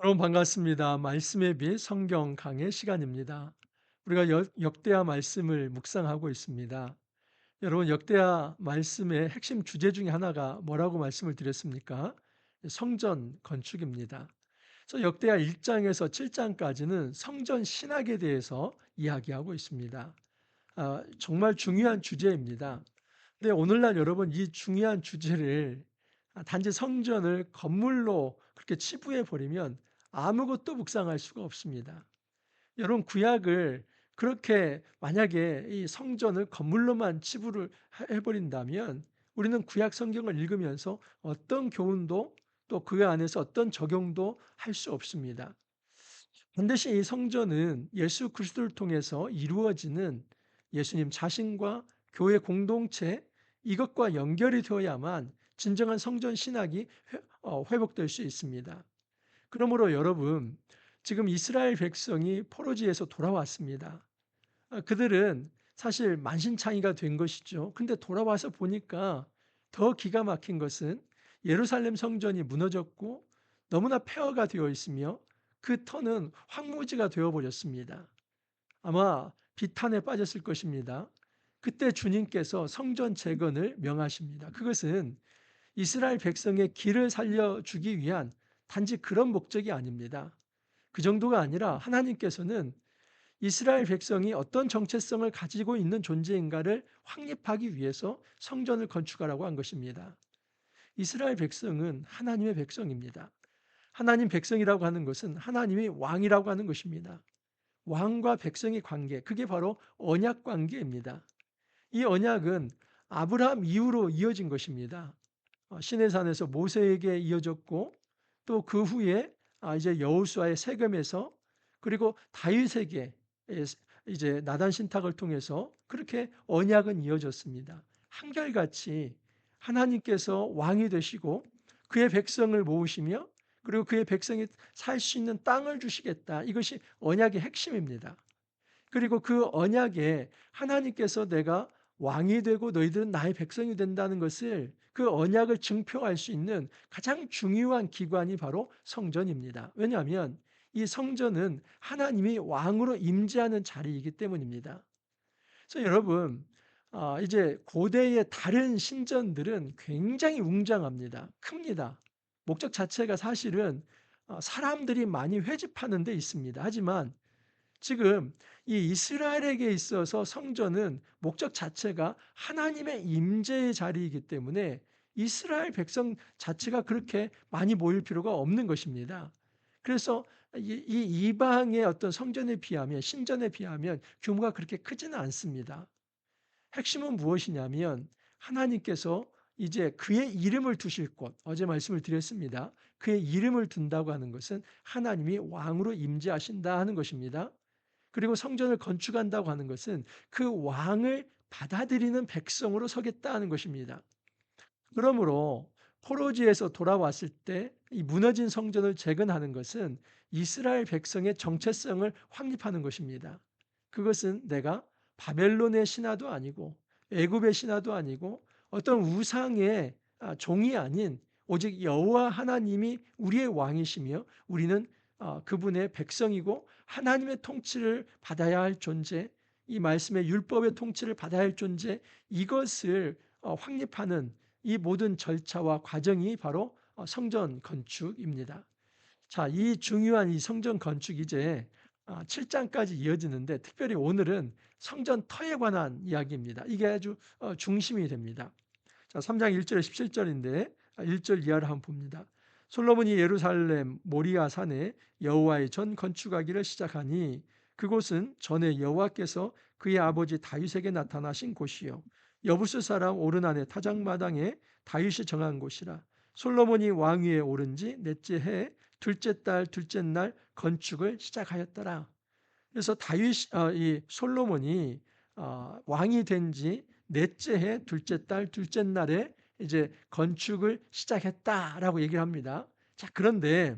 여러분 반갑습니다. 말씀의 빛 성경 강의 시간입니다. 우리가 역대하 말씀을 묵상하고 있습니다. 여러분 역대하 말씀의 핵심 주제 중에 하나가 뭐라고 말씀을 드렸습니까? 성전 건축입니다. 그래서 역대하 1장에서 7장까지는 성전 신학에 대해서 이야기하고 있습니다. 정말 중요한 주제입니다. 근데 오늘날 여러분 이 중요한 주제를 단지 성전을 건물로 그렇게 치부해 버리면 아무것도 묵상할 수가 없습니다. 여러분 구약을 그렇게 만약에 이 성전을 건물로만 치부를 해 버린다면 우리는 구약 성경을 읽으면서 어떤 교훈도 또 그 안에서 어떤 적용도 할 수 없습니다. 반드시 이 성전은 예수 그리스도를 통해서 이루어지는 예수님 자신과 교회 공동체 이것과 연결이 되어야만 진정한 성전 신학이 회복될 수 있습니다. 그러므로 여러분 지금 이스라엘 백성이 포로지에서 돌아왔습니다. 그들은 사실 만신창이가 된 것이죠. 근데 돌아와서 보니까 더 기가 막힌 것은 예루살렘 성전이 무너졌고 너무나 폐허가 되어 있으며 그 터는 황무지가 되어 버렸습니다. 아마 비탄에 빠졌을 것입니다. 그때 주님께서 성전 재건을 명하십니다. 그것은 이스라엘 백성의 길을 살려주기 위한 단지 그런 목적이 아닙니다. 그 정도가 아니라 하나님께서는 이스라엘 백성이 어떤 정체성을 가지고 있는 존재인가를 확립하기 위해서 성전을 건축하라고 한 것입니다. 이스라엘 백성은 하나님의 백성입니다. 하나님 백성이라고 하는 것은 하나님이 왕이라고 하는 것입니다. 왕과 백성의 관계, 그게 바로 언약 관계입니다. 이 언약은 아브라함 이후로 이어진 것입니다. 시내산에서 모세에게 이어졌고 또 그 후에 이제 여호수아의 세겜에서 그리고 다윗에게 이제 나단 신탁을 통해서 그렇게 언약은 이어졌습니다. 한결같이 하나님께서 왕이 되시고 그의 백성을 모으시며 그리고 그의 백성이 살 수 있는 땅을 주시겠다. 이것이 언약의 핵심입니다. 그리고 그 언약에 하나님께서 내가 왕이 되고 너희들은 나의 백성이 된다는 것을 그 언약을 증표할 수 있는 가장 중요한 기관이 바로 성전입니다. 왜냐하면 이 성전은 하나님이 왕으로 임재하는 자리이기 때문입니다. 그래서 여러분, 이제 고대의 다른 신전들은 굉장히 웅장합니다. 큽니다. 목적 자체가 사실은 사람들이 많이 회집하는 데 있습니다. 하지만 지금 이 이스라엘에게 있어서 성전은 목적 자체가 하나님의 임재의 자리이기 때문에 이스라엘 백성 자체가 그렇게 많이 모일 필요가 없는 것입니다. 그래서 이 이방의 어떤 성전에 비하면 신전에 비하면 규모가 그렇게 크지는 않습니다. 핵심은 무엇이냐면 하나님께서 이제 그의 이름을 두실 곳, 어제 말씀을 드렸습니다. 그의 이름을 둔다고 하는 것은 하나님이 왕으로 임재하신다 하는 것입니다. 그리고 성전을 건축한다고 하는 것은 그 왕을 받아들이는 백성으로 서겠다 하는 것입니다. 그러므로 포로지에서 돌아왔을 때 이 무너진 성전을 재건하는 것은 이스라엘 백성의 정체성을 확립하는 것입니다. 그것은 내가 바벨론의 신하도 아니고 애굽의 신하도 아니고 어떤 우상의 종이 아닌 오직 여호와 하나님이 우리의 왕이시며 우리는 그분의 백성이고 하나님의 통치를 받아야 할 존재, 이 말씀의 율법의 통치를 받아야 할 존재, 이것을 확립하는 이 모든 절차와 과정이 바로 성전 건축입니다. 자, 이 중요한 이 성전 건축 이제 7장까지 이어지는데 특별히 오늘은 성전 터에 관한 이야기입니다. 이게 아주 중심이 됩니다. 자, 3장 1절에 17절인데 1절 이하를 한번 봅니다. 솔로몬이 예루살렘 모리아 산에 여호와의 전 건축하기를 시작하니 그곳은 전에 여호와께서 그의 아버지 다윗에게 나타나신 곳이요 여부스 사람 오르난의 타작마당에 다윗이 정한 곳이라. 솔로몬이 왕위에 오른 지 넷째 해 둘째 달 둘째 날 건축을 시작하였더라. 그래서 이 솔로몬이 왕이 된 지 넷째 해 둘째 달 둘째 날에 이제 건축을 시작했다라고 얘기를 합니다. 자, 그런데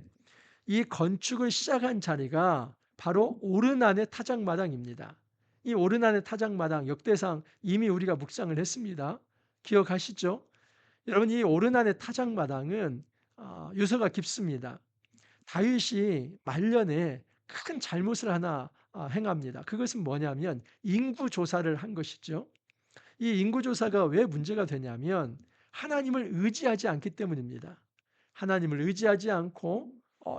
이 건축을 시작한 자리가 바로 오르난의 타작마당입니다. 이 오르난의 타작마당 역대상 이미 우리가 묵상을 했습니다. 기억하시죠? 여러분 이 오르난의 타작마당은 유서가 깊습니다. 다윗이 말년에 큰 잘못을 하나 행합니다. 그것은 뭐냐면 인구 조사를 한 것이죠. 이 인구 조사가 왜 문제가 되냐면 하나님을 의지하지 않기 때문입니다. 하나님을 의지하지 않고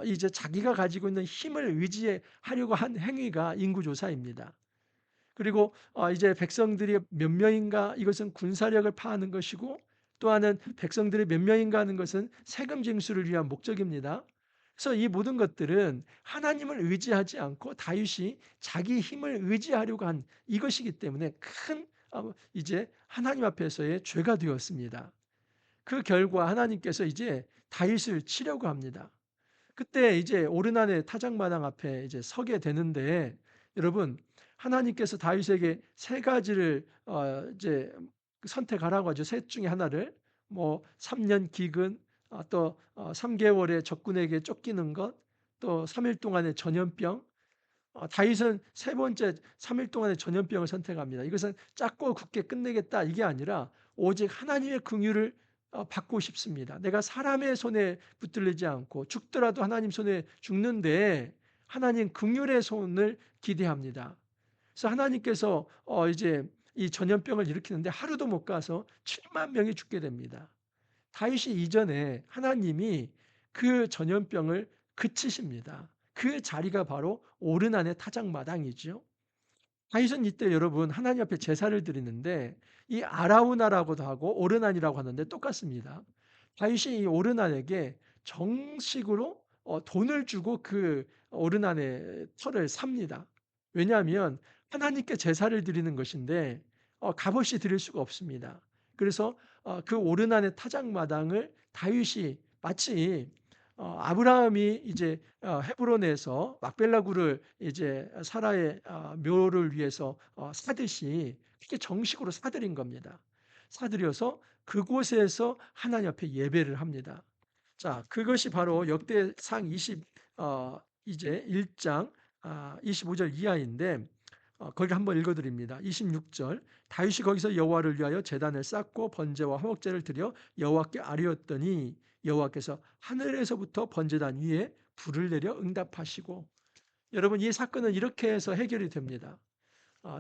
이제 자기가 가지고 있는 힘을 의지하려고 한 행위가 인구 조사입니다. 그리고 이제 백성들이 몇 명인가, 이것은 군사력을 파하는 것이고, 또 하나는 백성들이 몇 명인가 하는 것은 세금 징수를 위한 목적입니다. 그래서 이 모든 것들은 하나님을 의지하지 않고 다윗이 자기 힘을 의지하려고 한 이것이기 때문에 큰 이제 하나님 앞에서의 죄가 되었습니다. 그 결과 하나님께서 이제 다윗을 치려고 합니다. 그때 이제 오르난의 타작마당 앞에 이제 서게 되는데, 여러분, 하나님께서 다윗에게 세 가지를 이제 선택하라고 하죠. 셋 중에 하나를. 뭐 3년 기근, 또 3개월의 적군에게 쫓기는 것, 또 3일 동안의 전염병. 다윗은 세 번째 3일 동안의 전염병을 선택합니다. 이것은 짧고 굵게 끝내겠다 이게 아니라 오직 하나님의 긍휼을 받고 싶습니다. 내가 사람의 손에 붙들리지 않고 죽더라도 하나님 손에 죽는데 하나님 긍휼의 손을 기대합니다. 그래서 하나님께서 이제 이 전염병을 일으키는데 하루도 못 가서 7만 명이 죽게 됩니다. 다윗이 이전에 하나님이 그 전염병을 그치십니다. 그 자리가 바로 오르난의 타작마당이죠. 다윗은 이때 여러분 하나님 앞에 제사를 드리는데 이 아라우나라고도 하고 오르난이라고 하는데 똑같습니다. 다윗이 이 오르난에게 정식으로 돈을 주고 그 오르난의 터를 삽니다. 왜냐하면 하나님께 제사를 드리는 것인데 값없이 드릴 수가 없습니다. 그래서 그 오르난의 타작마당을 다윗이 마치 아브라함이 이제 헤브론에서 막벨라 굴을 이제 사라의 묘를 위해서 사듯이 그렇게 정식으로 사들인 겁니다. 사들여서 그곳에서 하나님 앞에 예배를 합니다. 자, 그것이 바로 역대상 20 이제 1장 25절 이하인데 거기를 한번 읽어 드립니다. 26절 다윗이 거기서 여호와를 위하여 제단을 쌓고 번제와 화목제를 드려 여호와께 아뢰었더니 여호와께서 하늘에서부터 번제단 위에 불을 내려 응답하시고, 여러분 이 사건은 이렇게 해서 해결이 됩니다.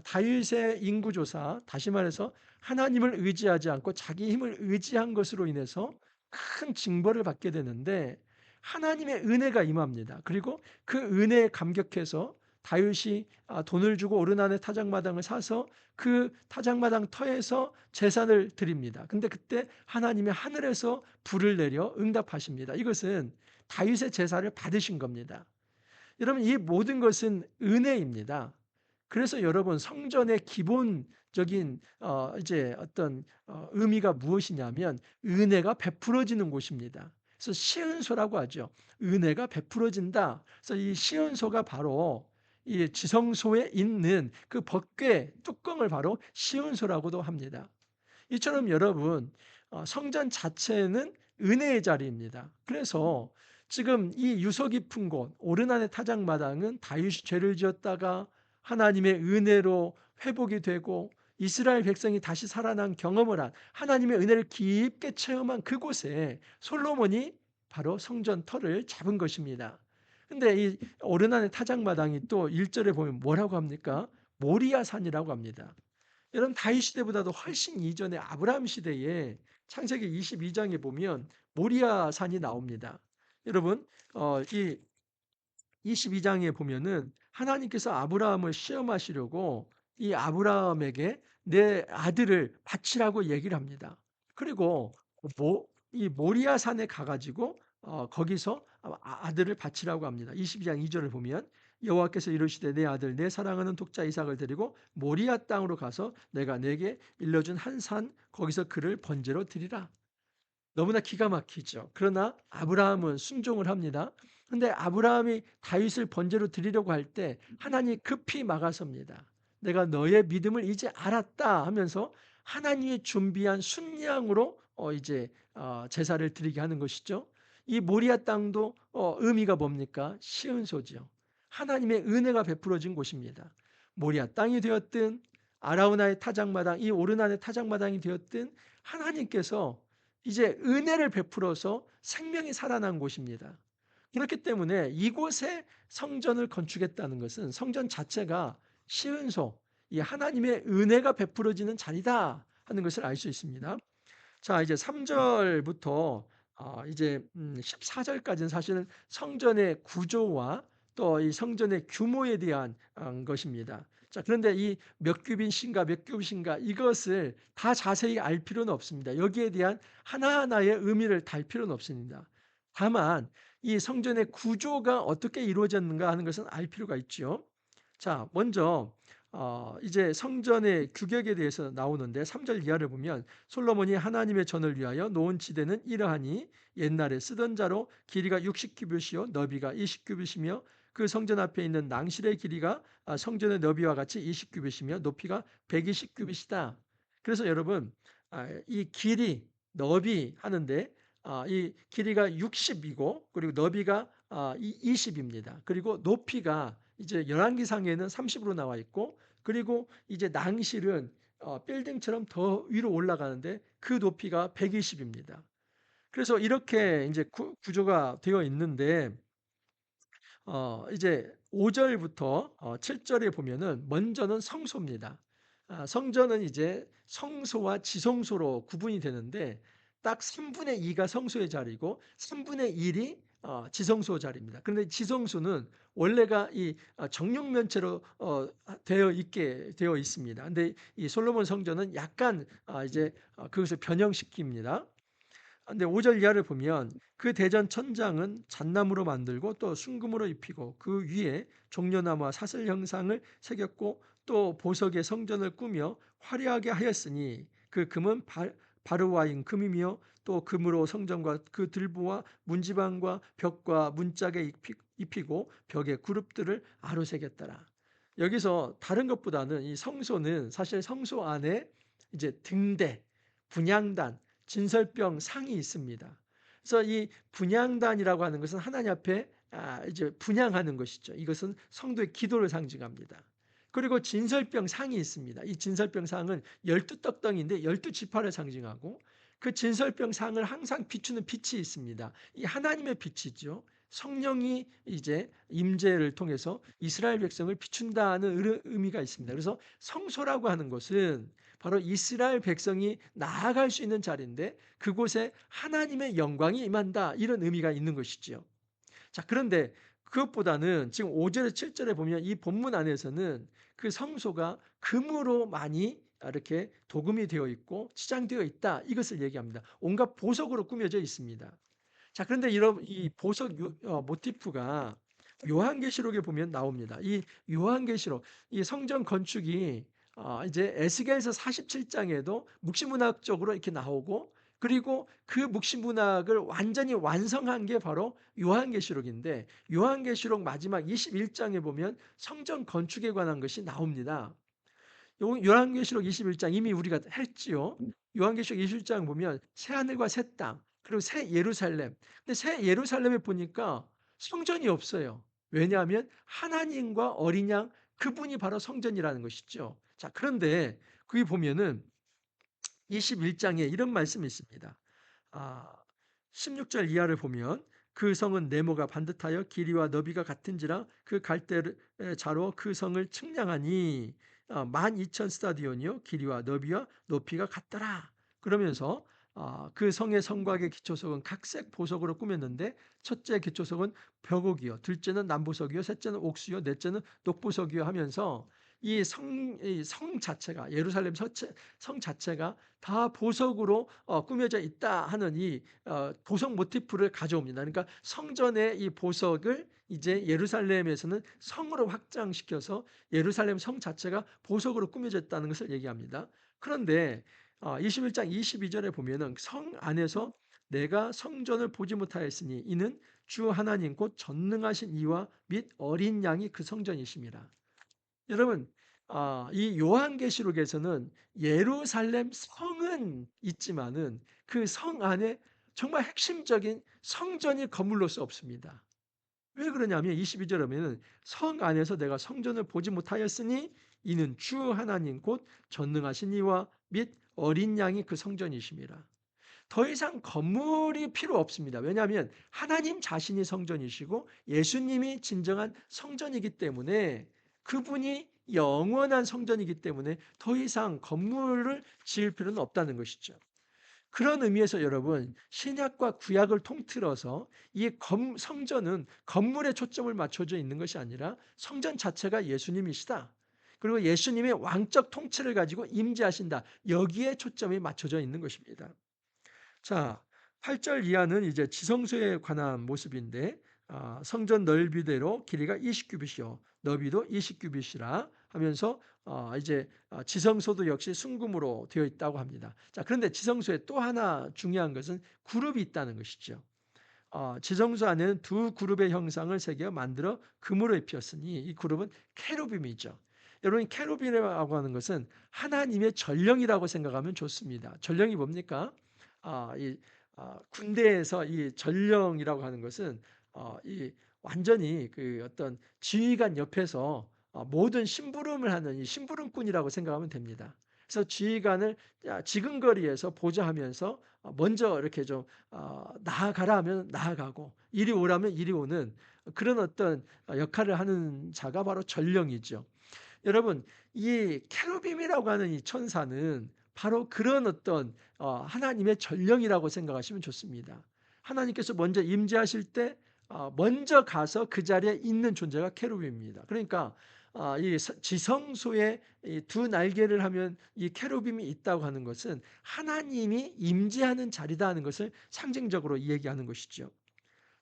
다윗의 인구조사, 다시 말해서 하나님을 의지하지 않고 자기 힘을 의지한 것으로 인해서 큰 징벌을 받게 되는데 하나님의 은혜가 임합니다. 그리고 그 은혜에 감격해서 다윗이 돈을 주고 오르난의 타작마당을 사서 그 타작마당 터에서 제사를 드립니다. 근데 그때 하나님의 하늘에서 불을 내려 응답하십니다. 이것은 다윗의 제사를 받으신 겁니다. 여러분 이 모든 것은 은혜입니다. 그래서 여러분 성전의 기본적인 이제 어떤 의미가 무엇이냐면 은혜가 베풀어지는 곳입니다. 그래서 시은소라고 하죠. 은혜가 베풀어진다. 그래서 이 시은소가 바로 이 지성소에 있는 그 법궤 뚜껑을 바로 시은소라고도 합니다. 이처럼 여러분 성전 자체는 은혜의 자리입니다. 그래서 지금 이 유서 깊은 곳 오르난의 타작마당은 다윗이 죄를 지었다가 하나님의 은혜로 회복이 되고 이스라엘 백성이 다시 살아난 경험을 한 하나님의 은혜를 깊게 체험한 그곳에 솔로몬이 바로 성전 터를 잡은 것입니다. 근데 이 오르난의 타작마당이 또 1절에 보면 뭐라고 합니까? 모리아 산이라고 합니다. 여러분 다윗 시대보다도 훨씬 이전에 아브라함 시대에 창세기 22장에 보면 모리아 산이 나옵니다. 여러분 이 22장에 보면은 하나님께서 아브라함을 시험하시려고 이 아브라함에게 내 아들을 바치라고 얘기를 합니다. 그리고 이 모리아 산에 가가지고 거기서 아들을 바치라고 합니다. 22장 2절을 보면 여호와께서 이르시되 내 아들 내 사랑하는 독자 이삭을 데리고 모리아 땅으로 가서 내가 내게 일러준 한 산 거기서 그를 번제로 드리라. 너무나 기가 막히죠. 그러나 아브라함은 순종을 합니다. 근데 아브라함이 다윗을 번제로 드리려고 할 때 하나님이 급히 막아섭니다. 내가 너의 믿음을 이제 알았다 하면서 하나님이 준비한 순양으로 이제 제사를 드리게 하는 것이죠. 이 모리아 땅도 의미가 뭡니까? 시은소죠. 하나님의 은혜가 베풀어진 곳입니다. 모리아 땅이 되었든 아라우나의 타작마당, 이 오르난의 타작마당이 되었든 하나님께서 이제 은혜를 베풀어서 생명이 살아난 곳입니다. 그렇기 때문에 이곳에 성전을 건축했다는 것은 성전 자체가 시은소, 이 하나님의 은혜가 베풀어지는 자리다 하는 것을 알 수 있습니다. 자, 이제 3 절부터 이제 14절까지는 사실은 성전의 구조와 또 이 성전의 규모에 대한 것입니다. 자, 그런데 이 몇 규빗인가 몇 규빗인가 이것을 다 자세히 알 필요는 없습니다. 여기에 대한 하나하나의 의미를 달 필요는 없습니다. 다만 이 성전의 구조가 어떻게 이루어졌는가 하는 것은 알 필요가 있죠. 자, 먼저 이제 성전의 규격에 대해서 나오는데 3절 이하를 보면 솔로몬이 하나님의 전을 위하여 놓은 지대는 이러하니 옛날에 쓰던 자로 길이가 60규빗이요 너비가 20규빗이며 그 성전 앞에 있는 낭실의 길이가 성전의 너비와 같이 20규빗이며 높이가 120규빗이다. 그래서 여러분 이 길이 너비 하는데 이 길이가 60이고 그리고 너비가 20입니다. 그리고 높이가 이제 열왕기상에는 30으로 나와 있고 그리고 이제 낭실은 빌딩처럼 더 위로 올라가는데 그 높이가 120입니다. 그래서 이렇게 이제 구조가 되어 있는데 이제 5 절부터 7 절에 보면은 먼저는 성소입니다. 성전은 이제 성소와 지성소로 구분이 되는데 딱 3분의 2가 성소의 자리고 3분의 1이 지성소 자리입니다. 그런데 지성소는 원래가 이 정육면체로 되어 있게 되어 있습니다. 근데 이 솔로몬 성전은 약간 이제 그것을 변형시킵니다. 근데 5절 이하를 보면 그 대전 천장은 잣나무로 만들고 또 순금으로 입히고 그 위에 종려나무와 사슬 형상을 새겼고 또 보석의 성전을 꾸며 화려하게 하였으니 그 금은 바르와인 금이며 또 금으로 성전과 그 들보와 문지방과 벽과 문짝에 입히고 벽에 그룹들을 아로새겼더라. 여기서 다른 것보다는 이 성소는 사실 성소 안에 이제 등대, 분향단, 진설병 상이 있습니다. 그래서 이 분향단이라고 하는 것은 하나님 앞에 이제 분향하는 것이죠. 이것은 성도의 기도를 상징합니다. 그리고 진설병 상이 있습니다. 이 진설병 상은 12떡덩이인데 12지파를 상징하고 그 진설병 상을 항상 비추는 빛이 있습니다. 이 하나님의 빛이죠. 성령이 이제 임재를 통해서 이스라엘 백성을 비춘다는 의미가 있습니다. 그래서 성소라고 하는 것은 바로 이스라엘 백성이 나아갈 수 있는 자리인데 그곳에 하나님의 영광이 임한다 이런 의미가 있는 것이지요. 자, 그런데 그것보다는 지금 5절에 7절에 보면 이 본문 안에서는 그 성소가 금으로 많이 이렇게 도금이 되어 있고 치장되어 있다 이것을 얘기합니다. 온갖 보석으로 꾸며져 있습니다. 자, 그런데 이런 이 보석 모티프가 요한계시록에 보면 나옵니다. 이 요한계시록 이 성전 건축이 이제 에스겔서 47장에도 묵시문학적으로 이렇게 나오고 그리고 그 묵시문학을 완전히 완성한 게 바로 요한계시록인데 요한계시록 마지막 21장에 보면 성전 건축에 관한 것이 나옵니다. 요한계시록 21장 이미 우리가 했지요. 요한계시록 21장 보면 새 하늘과 새 땅, 그리고 새 예루살렘. 근데 새 예루살렘에 보니까 성전이 없어요. 왜냐하면 하나님과 어린 양 그분이 바로 성전이라는 것이죠. 자, 그런데 거기 보면은 21장에 이런 말씀이 있습니다. 아, 16절 이하를 보면 그 성은 네모가 반듯하여 길이와 너비가 같은지라 그 갈대 자로 그 성을 측량하니 12,000 스타디온이요 길이와 너비와 높이가 같더라. 그러면서 그 성의 성곽의 기초석은 각색 보석으로 꾸몄는데 첫째 기초석은 벽옥이요 둘째는 남보석이요 셋째는 옥수요 넷째는 녹보석이요 하면서 이 성 자체가 예루살렘 성 자체가 다 보석으로 꾸며져 있다 하는 이 보석 모티프를 가져옵니다. 그러니까 성전의 이 보석을 이제 예루살렘에서는 성으로 확장시켜서 예루살렘 성 자체가 보석으로 꾸며졌다는 것을 얘기합니다. 그런데 21장 22절에 보면은 성 안에서 내가 성전을 보지 못하였으니 이는 주 하나님 곧 전능하신 이와 및 어린 양이 그 성전이심이라. 여러분 이 요한계시록에서는 예루살렘 성은 있지만은 그 성 안에 정말 핵심적인 성전이 거물러 수 없습니다. 왜 그러냐면 22절에 보면은 성 안에서 내가 성전을 보지 못하였으니 이는 주 하나님 곧 전능하신 이와 및 어린 양이 그 성전이심이라. 더 이상 건물이 필요 없습니다. 왜냐하면 하나님 자신이 성전이시고 예수님이 진정한 성전이기 때문에, 그분이 영원한 성전이기 때문에 더 이상 건물을 지을 필요는 없다는 것이죠. 그런 의미에서 여러분, 신약과 구약을 통틀어서 이 성전은 건물에 초점을 맞춰져 있는 것이 아니라 성전 자체가 예수님이시다, 그리고 예수님의 왕적 통치를 가지고 임재하신다, 여기에 초점이 맞춰져 있는 것입니다. 자, 8절 이하는 이제 지성소에 관한 모습인데, 성전 넓이대로 길이가 20규빗이요 너비도 20규빗이라 하면서 이제 지성소도 역시 순금으로 되어 있다고 합니다. 자, 그런데 지성소에 또 하나 중요한 것은 그룹이 있다는 것이죠. 지성소 안에는 두 그룹의 형상을 새겨 만들어 금으로 입혔으니 이 그룹은 케루빔이죠. 여러분, 케루빔이라고 하는 것은 하나님의 전령이라고 생각하면 좋습니다. 전령이 뭡니까? 이 군대에서 이 전령이라고 하는 것은 이 완전히 그 어떤 지휘관 옆에서 모든 심부름을 하는 이 심부름꾼이라고 생각하면 됩니다. 그래서 지휘관을 지근거리에서 보좌하면서 먼저 이렇게 좀 나아가라 하면 나아가고 이리 오라면 이리 오는 그런 어떤 역할을 하는 자가 바로 전령이죠. 여러분, 이 케루빔이라고 하는 이 천사는 바로 그런 어떤 하나님의 전령이라고 생각하시면 좋습니다. 하나님께서 먼저 임재하실 때 먼저 가서 그 자리에 있는 존재가 케루빔입니다. 그러니까 이 지성소에 두 날개를 하면 이 케루빔이 있다고 하는 것은 하나님이 임재하는 자리다 하는 것을 상징적으로 얘기하는 것이죠.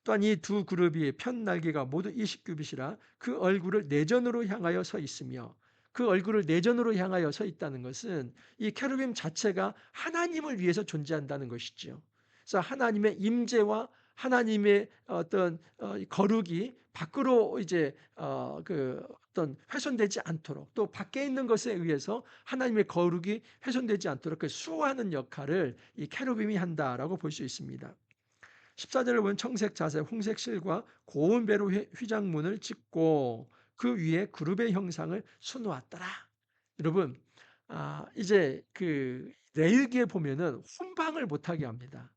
또한 이 두 그룹이 편 날개가 모두 20규빗이라 그 얼굴을 내전으로 향하여 서 있으며, 그 얼굴을 내전으로 향하여 서 있다는 것은 이 케루빔 자체가 하나님을 위해서 존재한다는 것이죠. 그래서 하나님의 임재와 하나님의 어떤 거룩이 밖으로 이제 그 어떤 훼손되지 않도록, 또 밖에 있는 것에 의해서 하나님의 거룩이 훼손되지 않도록 그 수호하는 역할을 이 케루빔이 한다라고 볼 수 있습니다. 14절을 보면 청색 자색 홍색 실과 고운 배로 휘장문을 찍고 그 위에 그룹의 형상을 수놓았더라. 여러분, 이제 그 레위기에 보면은 혼방을 못하게 합니다.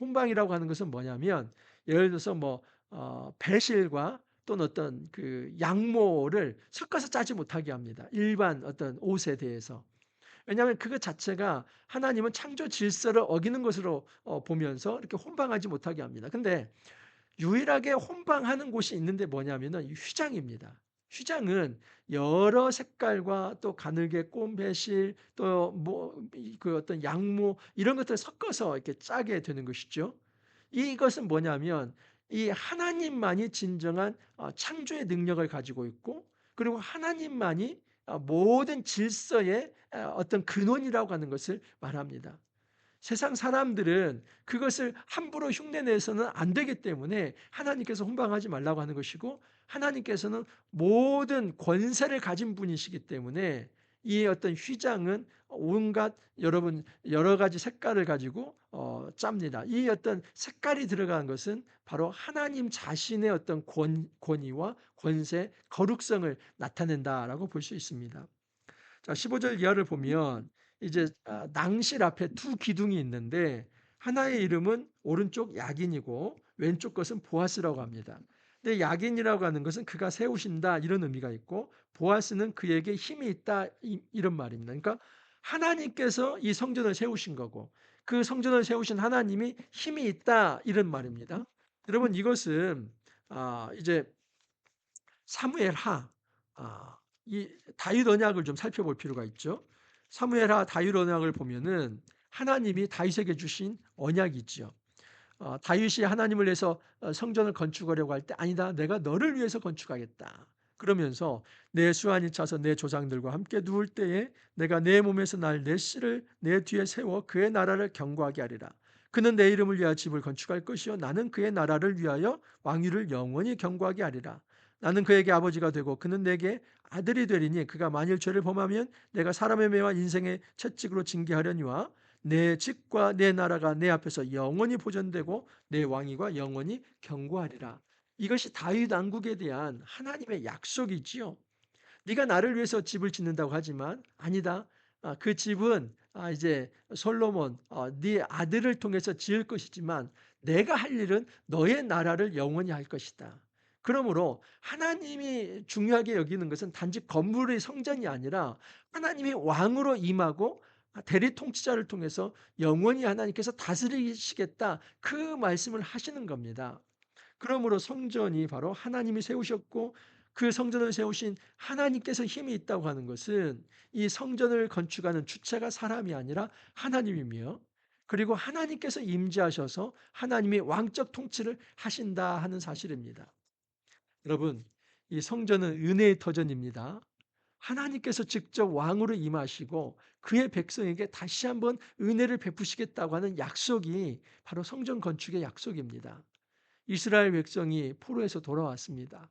혼방이라고 하는 것은 뭐냐면, 예를 들어서 뭐 배실과 또는 어떤 그 양모를 섞어서 짜지 못하게 합니다. 일반 어떤 옷에 대해서. 왜냐하면 그것 자체가 하나님은 창조 질서를 어기는 것으로 보면서 이렇게 혼방하지 못하게 합니다. 근데 유일하게 혼방하는 곳이 있는데 뭐냐면은 휘장입니다. 휘장은 여러 색깔과 또 가늘게 꼰 배실 또 뭐 그 어떤 양모 이런 것들을 섞어서 이렇게 짜게 되는 것이죠. 이것은 뭐냐면 이 하나님만이 진정한 창조의 능력을 가지고 있고, 그리고 하나님만이 모든 질서의 어떤 근원이라고 하는 것을 말합니다. 세상 사람들은 그것을 함부로 흉내내서는 안 되기 때문에 하나님께서 혼방하지 말라고 하는 것이고, 하나님께서는 모든 권세를 가진 분이시기 때문에 이 어떤 휘장은 온갖 여러분 여러 가지 색깔을 가지고 짭니다. 이 어떤 색깔이 들어간 것은 바로 하나님 자신의 어떤 권위와 권세, 거룩성을 나타낸다라고 볼 수 있습니다. 자, 15절 이하를 보면 이제 낭실 앞에 두 기둥이 있는데, 하나의 이름은 오른쪽 야긴이고 왼쪽 것은 보아스라고 합니다. 근데 야긴이라고 하는 것은 그가 세우신다 이런 의미가 있고, 보아스는 그에게 힘이 있다 이런 말입니다. 그러니까 하나님께서 이 성전을 세우신 거고, 그 성전을 세우신 하나님이 힘이 있다 이런 말입니다. 여러분, 이것은 이제 사무엘하 이 다윗 언약을 좀 살펴볼 필요가 있죠. 사무엘하 다윗 언약을 보면은 하나님이 다윗에게 주신 언약이지요. 다윗이 하나님을 위해서 성전을 건축하려고 할 때 아니다, 내가 너를 위해서 건축하겠다 그러면서 내 수완이 차서 내 조상들과 함께 누울 때에 내가 내 몸에서 날 내 씨를 내 뒤에 세워 그의 나라를 견고하게 하리라. 그는 내 이름을 위하여 집을 건축할 것이요 나는 그의 나라를 위하여 왕위를 영원히 견고하게 하리라. 나는 그에게 아버지가 되고 그는 내게 아들이 되리니 그가 만일 죄를 범하면 내가 사람의 매와 인생의 채찍으로 징계하려니와 내 집과 내 나라가 내 앞에서 영원히 보존되고 내 왕위가 영원히 견고하리라. 이것이 다윗 왕국에 대한 하나님의 약속이지요. 네가 나를 위해서 집을 짓는다고 하지만 아니다. 그 집은 이제 솔로몬 네 아들을 통해서 지을 것이지만 내가 할 일은 너의 나라를 영원히 할 것이다. 그러므로 하나님이 중요하게 여기는 것은 단지 건물의 성전이 아니라 하나님이 왕으로 임하고 대리 통치자를 통해서 영원히 하나님께서 다스리시겠다, 그 말씀을 하시는 겁니다. 그러므로 성전이 바로 하나님이 세우셨고 그 성전을 세우신 하나님께서 힘이 있다고 하는 것은 이 성전을 건축하는 주체가 사람이 아니라 하나님이며, 그리고 하나님께서 임재하셔서 하나님이 왕적 통치를 하신다 하는 사실입니다. 여러분, 이 성전은 은혜의 터전입니다. 하나님께서 직접 왕으로 임하시고 그의 백성에게 다시 한번 은혜를 베푸시겠다고 하는 약속이 바로 성전 건축의 약속입니다. 이스라엘 백성이 포로에서 돌아왔습니다.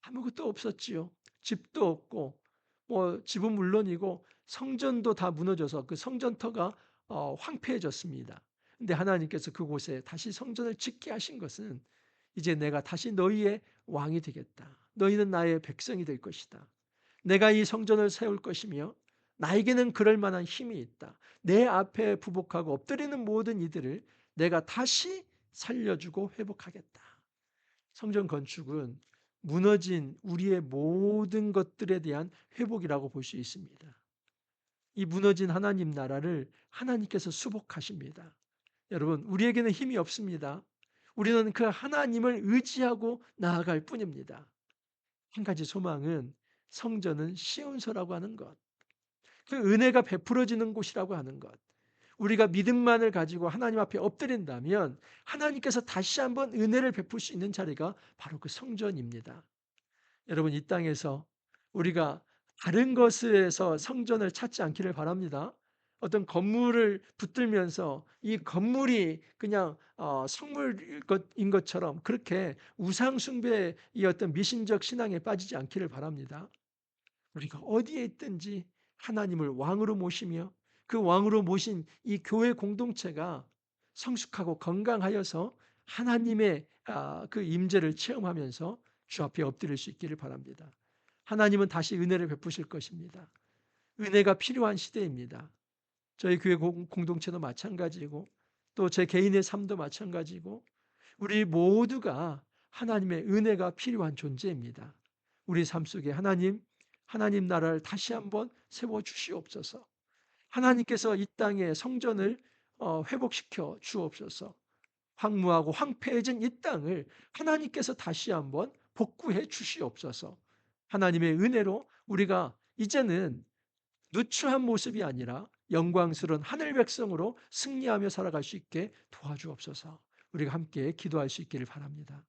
아무것도 없었지요. 집도 없고 뭐 집은 물론이고 성전도 다 무너져서 그 성전터가 황폐해졌습니다. 근데 하나님께서 그곳에 다시 성전을 짓게 하신 것은 이제 내가 다시 너희의 왕이 되겠다. 너희는 나의 백성이 될 것이다. 내가 이 성전을 세울 것이며 나에게는 그럴 만한 힘이 있다. 내 앞에 부복하고 엎드리는 모든 이들을 내가 다시 살려주고 회복하겠다. 성전 건축은 무너진 우리의 모든 것들에 대한 회복이라고 볼 수 있습니다. 이 무너진 하나님 나라를 하나님께서 수복하십니다. 여러분, 우리에게는 힘이 없습니다. 우리는 그 하나님을 의지하고 나아갈 뿐입니다. 한 가지 소망은 성전은 시온서라고 하는 것, 그 은혜가 베풀어지는 곳이라고 하는 것, 우리가 믿음만을 가지고 하나님 앞에 엎드린다면 하나님께서 다시 한번 은혜를 베풀 수 있는 자리가 바로 그 성전입니다. 여러분, 이 땅에서 우리가 다른 것에서 성전을 찾지 않기를 바랍니다. 어떤 건물을 붙들면서 이 건물이 그냥 성물인 것처럼 그렇게 우상 숭배의 이 어떤 미신적 신앙에 빠지지 않기를 바랍니다. 우리가 어디에 있든지 하나님을 왕으로 모시며 그 왕으로 모신 이 교회 공동체가 성숙하고 건강하여서 하나님의 그 임재를 체험하면서 주 앞에 엎드릴 수 있기를 바랍니다. 하나님은 다시 은혜를 베푸실 것입니다. 은혜가 필요한 시대입니다. 저희 교회 공동체도 마찬가지고 또 제 개인의 삶도 마찬가지고 우리 모두가 하나님의 은혜가 필요한 존재입니다. 우리 삶 속에 하나님 나라를 다시 한번 세워 주시옵소서. 하나님께서 이 땅에 성전을 회복시켜 주옵소서. 황무하고 황폐해진 이 땅을 하나님께서 다시 한번 복구해 주시옵소서. 하나님의 은혜로 우리가 이제는 누추한 모습이 아니라 영광스러운 하늘 백성으로 승리하며 살아갈 수 있게 도와주옵소서. 우리가 함께 기도할 수 있기를 바랍니다.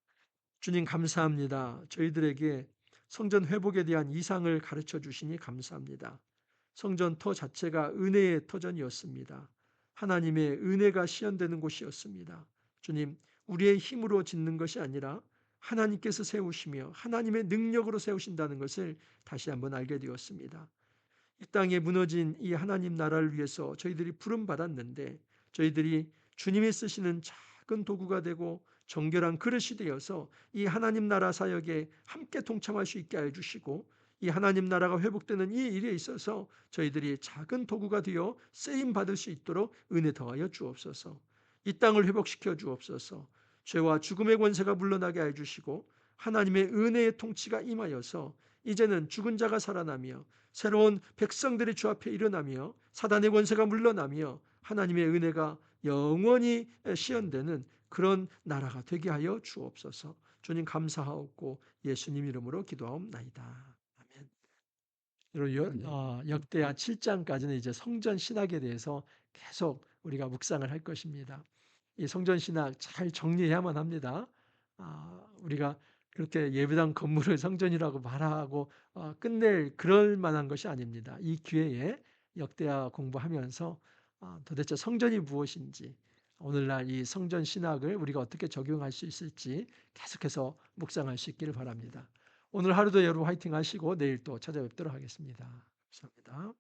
주님, 감사합니다. 저희들에게 성전 회복에 대한 이상을 가르쳐 주시니 감사합니다. 성전터 자체가 은혜의 터전이었습니다. 하나님의 은혜가 시연되는 곳이었습니다. 주님, 우리의 힘으로 짓는 것이 아니라 하나님께서 세우시며 하나님의 능력으로 세우신다는 것을 다시 한번 알게 되었습니다. 이 땅에 무너진 이 하나님 나라를 위해서 저희들이 부름받았는데 저희들이 주님이 쓰시는 작은 도구가 되고 정결한 그릇이 되어서 이 하나님 나라 사역에 함께 동참할 수 있게 해주시고 이 하나님 나라가 회복되는 이 일에 있어서 저희들이 작은 도구가 되어 쓰임 받을 수 있도록 은혜 더하여 주옵소서. 이 땅을 회복시켜 주옵소서. 죄와 죽음의 권세가 물러나게 해주시고 하나님의 은혜의 통치가 임하여서 이제는 죽은 자가 살아나며 새로운 백성들이 주 앞에 일어나며 사단의 권세가 물러나며 하나님의 은혜가 영원히 시연되는 그런 나라가 되게 하여 주옵소서. 주님, 감사하옵고 예수님 이름으로 기도하옵나이다. 아멘. 여러분, 역대하 7장까지는 이제 성전 신학에 대해서 계속 우리가 묵상을 할 것입니다. 이 성전 신학 잘 정리해야만 합니다. 우리가 그렇게 예배당 건물을 성전이라고 말하고 끝낼 그럴 만한 것이 아닙니다. 이 기회에 역대하 공부하면서 도대체 성전이 무엇인지, 오늘날 이 성전 신학을 우리가 어떻게 적용할 수 있을지 계속해서 묵상할 수 있기를 바랍니다. 오늘 하루도 여러분 화이팅 하시고 내일 또 찾아뵙도록 하겠습니다. 감사합니다.